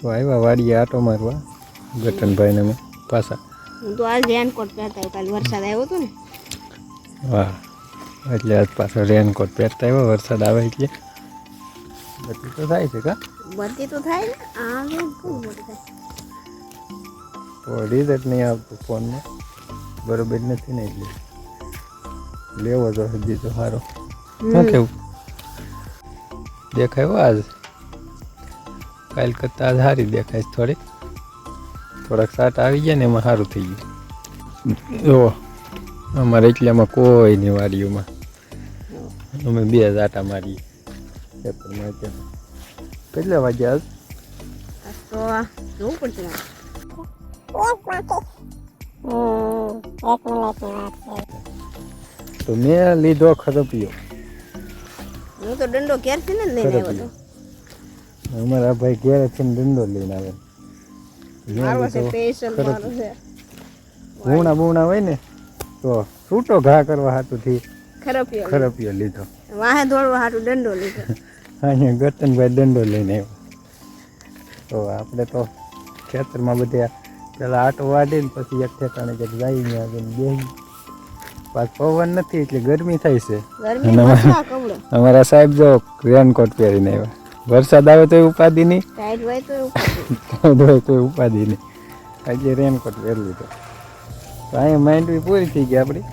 તો આવ્યા વાડીએ આટો મારવા ગટનભાઈને અમે પાછા. હું તો આજ રેનકોટ પહેરતા કાલે વરસાદ આવ્યો હતો ને. વાહ, એટલે આજ પાછો રેનકોટ પહેરતા આવ્યો વરસાદ આવે એટલે બધી તો થાય છે કા બધી તો થાય ને આ કેવું મોટું થાય તો રિઝલ્ટ નહીં આવતું ફોનમાં બરોબર નથી ને એટલે લેવો તો હજી તો સારો. શું કેવું દેખાય આજ કાલ કરતાં આજ સારી દેખાય થોડાક સાટ આવી ગયા ને એમાં સારું થઈ ગયું. જો અમારે એટલામાં કોઈ નહીં વાડીઓમાં અમે 2 આટા મારીએ પેપરમાં. કેટલા વાગ્યા આજ તો જોવું પડશે તો મેં લીધો ખરપિયો. હું તો દંડો ઘેરથી ને લઈને આવ્યો હતો. અમારા ભાઈ ઘેરેથી દંડો લઈને આવે. મારો છે સ્પેશિયલ મારો છે. બૂણા બૂણા હોય ને તો છૂટો ઘા કરવા હાટુથી ખરપિયો લીધો. વાહે દોડવા હાટું દંડો લીધો. અહીંયા ગતનભાઈ દંડો લઈને આવ્યો. તો આપણે તો ખેતરમાં બધા પેલા આટો વાળીને પછી એક ઠેકાણે જઈને જઈને આવીને બેસી. પાછ પવન નથી એટલે ગરમી થાય છે. અમારા સાહેબ જો રેનકોટ પહેરીને આવ્યા. વરસાદ આવે તો ઉપાધિ નહીં, ટાઈટ હોય તો ઉપાધિ નહીં. આજે રેનકોટ પહેરી લીધો. તો અહીંયા માંડવી પૂરી થઈ ગઈ આપણી.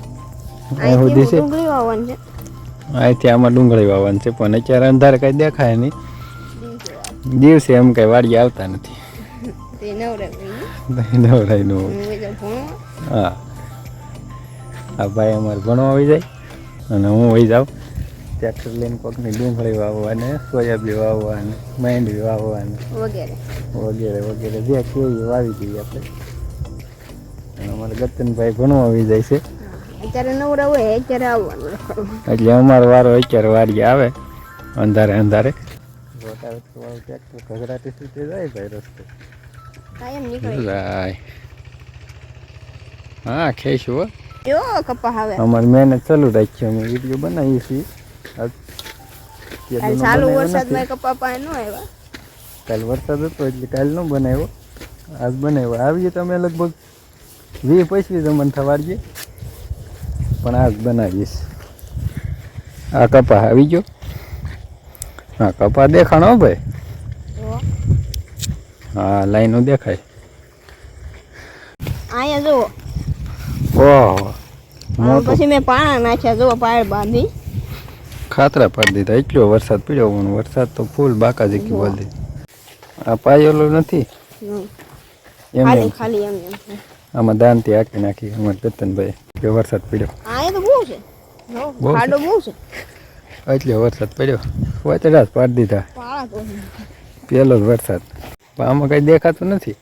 અહીંથી આમાં ડુંગળી વાવવાનું છે પણ અત્યારે અંધારે કઈ દેખાય નહીં. દિવસે એમ કઈ વાડી આવતા નથી. નવરાય નું હા આ ભાઈ અમારે ભણવા આવી જાય અને હું વહી જાઉં ટ્રેક્ટર લઈને કોકની ડુંગળી વાવવા અને સોયાબીન વાવવા અને માંડવી વાવવા અને વગેરે વગેરે જે કેવી વાવી દઈએ આપણે. અને અમારે ગતનભાઈ ભણવા આવી જાય છે અત્યારે નવરા હોય અત્યારે આવવાનું એટલે અમારો વારો અત્યારે વાડી આવે અંધારે. ટ્રેક્ટર ઘગરાટી સીધે જાય ભાઈ રસ્તો કાયમ નીકળી જાય. હા ખેશું હો જો કપા હવે અમારી મહેનત ચાલુ રાખી. અમે વિડીયો બનાવીએ છીએ. ચાલુ વરસાદમાં કપા પાસે ન આવ્યા. કાલ વરસાદ હતો એટલે કાલ ન બનાવ્યો, આજ બનાવ્યો. આવીએ તમે લગભગ 20-25 જમણ થવાડીએ પણ આજ બનાવીશ. આ કપા આવી ગયો. હા કપા દેખાણો ભાઈ. હા લાઈનો દેખાય. અહીંયા જુઓ. ઓહો પછી મેં પાણા નાખ્યા જુઓ પાળ બાંધી ખાતરા પાડી દીધા. એટલો વરસાદ પડ્યો પણ વરસાદ તો ફૂલ બાકાજી કી બોલી. આ પાયેલો નથી એમ ખાલી એમ આમાં દાનથી હાકી નાખી અમારે ગતનભાઈ કે વરસાદ પડ્યો. અહીંયા તો બહુ છે ખાડો બહુ છે એટલે વરસાદ પડ્યો વાતડા પાડી દીધા. પહેલો જ વરસાદ પણ આમાં કઈ દેખાતું નથી.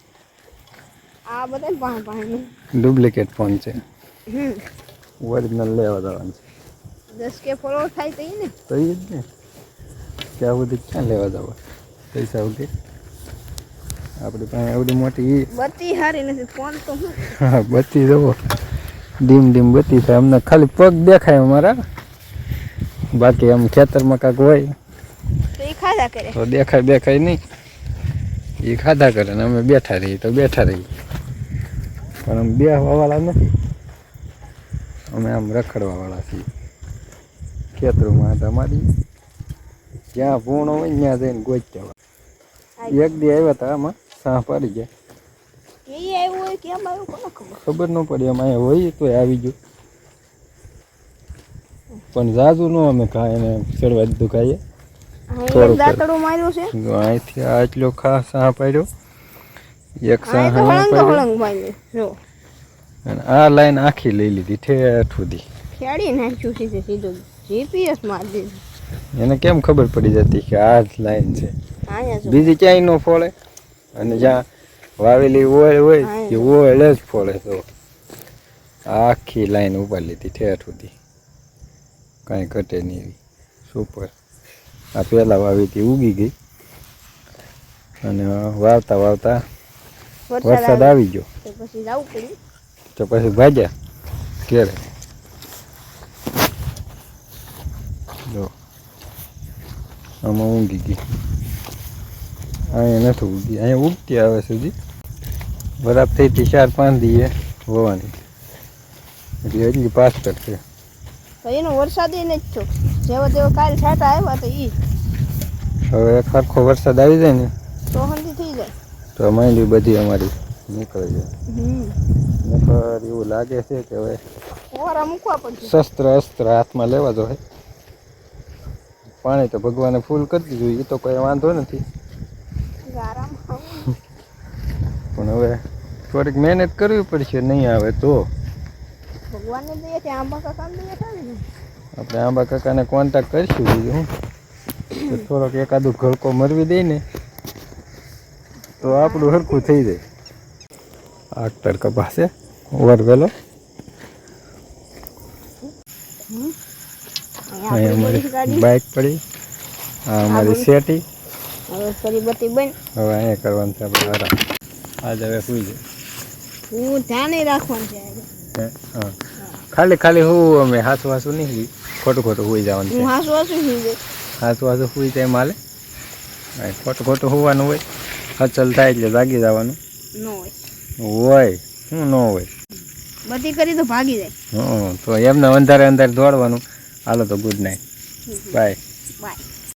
આ બધા પાણી ડુપ્લિકેટ ફોન છે. ઓરિજિનલ લેવા જવાનું છે. 10K ફોલોવર થાય તો ને તો એ જ ને ત્યાં સુધી ક્યાં લેવા જવા પૈસા સુધી. આપણી પાસે એવડી મોટી બત્તી સારી નથી ફોન તો હા બત્તી જવો ડીમ બત્તી થાય. અમને ખાલી પગ દેખાય અમારા, બાકી આમ ખેતરમાં કાંક હોય તો એ ખાધા કરે તો દેખાય નહીં. એ ખાધા કરે ને અમે બેઠા રહીએ તો બેઠા રહીએ. પણ અમે બેહવાવાળા નથી, અમે આમ રખડવાવાળા છીએ. ખેતરોમાં તમારી જ્યાં ભૂણો હોય ત્યાં જઈને ગોચ્યા. એક દી આવ્યા હતા આમાં સાહ પાડી ગયા. ખબર ન પડી એમ અહીંયા હોય તો આવી ગયું પણ જાજુ ન અમે એને ચડવા દીધું ખાઈએ. અહીંથી આટલો ખાસ સાહ પાડ્યો. એક સાહ અને આ લાઈન આખી લઈ લીધી ઠેઠ સુધી. જીપીએસ મારી દીધું. એને કેમ ખબર પડી જતી કે આ જ લાઈન છે, બીજી ક્યાંય ન ફોડે. અને જ્યાં વાવેલી ઓળ હોય એ ઓળ જ ફોડે. તો આખી લાઈન ઉપાડી લીધી ઠેઠ સુધી, કાંઈ ઘટે નહીં એવી. સુપર. આ પહેલાં વાવી હતી ઉગી ગઈ અને વાવતા વરસાદ આવી ગયો તો પછી ભાગ્યા ઘેરે. જો આમાં ઊંઘી ગઈ. અહીંયા નથી ઉગી, અહીંયા ઉગતી આવે સુધી બરાબર થઈ હતી 4-5 દીએ હોવાની, એટલે હજી પાછળ છે. તો એનો વરસાદ એ નથી થયો, જેવો તેવો કાલ છાંટા આવ્યા તો ઈ હવે એક સરખો વરસાદ આવી જાય ને તો હંધી થઈ જાય તો માંડવી બધી અમારી નીકળી જાય. નકર એવું લાગે છે કે હવે ઓરા મૂકવા પડશે. શસ્ત્ર અસ્ત્ર હાથમાં લેવા જોઈએ. પાણી તો ભગવાને ફૂલ કરી દીધું, એ તો કોઈ વાંધો નથી, પણ હવે થોડીક મહેનત કરવી પડશે. નહીં આવે તો ભગવાનને દઈએ ત્યાં આંબા કાકાને દઈએ થાય ને. આપણે આંબા કાકાને કોન્ટેક્ટ કરીશું, બીજું હું તો થોડોક એકાદું ઘડકો મરવી દઈ ને તો આપણું હરખું થઈ જાય. આખતર કપાસ છે વરવેલો. અહીંયા અમારી બાઇક પડી, આ અમારી શેટી. હવે ફરી બત્તી બંધ. હવે અહીંયા કરવાનું છે આપણે આરામ. આજે હવે સુઈ જાય. હું ધ્યાન રાખવાનું છે. હા, ખાલી હું અમે હાસું નહીં, ખોટું સુઈ જવાનું છે. હું હાસું સુઈ જાય. હાસું સુઈ જાય માલે, ખોટું હોવાનું હોય. હચલ થાય એટલે જાગી જવાનું ન હોય. શું ન હોય, બધી કરી તો ભાગી જાય. તો એમને અંધારે દોડવાનું. હાલો તો ગુડ નાઇટ, બાય.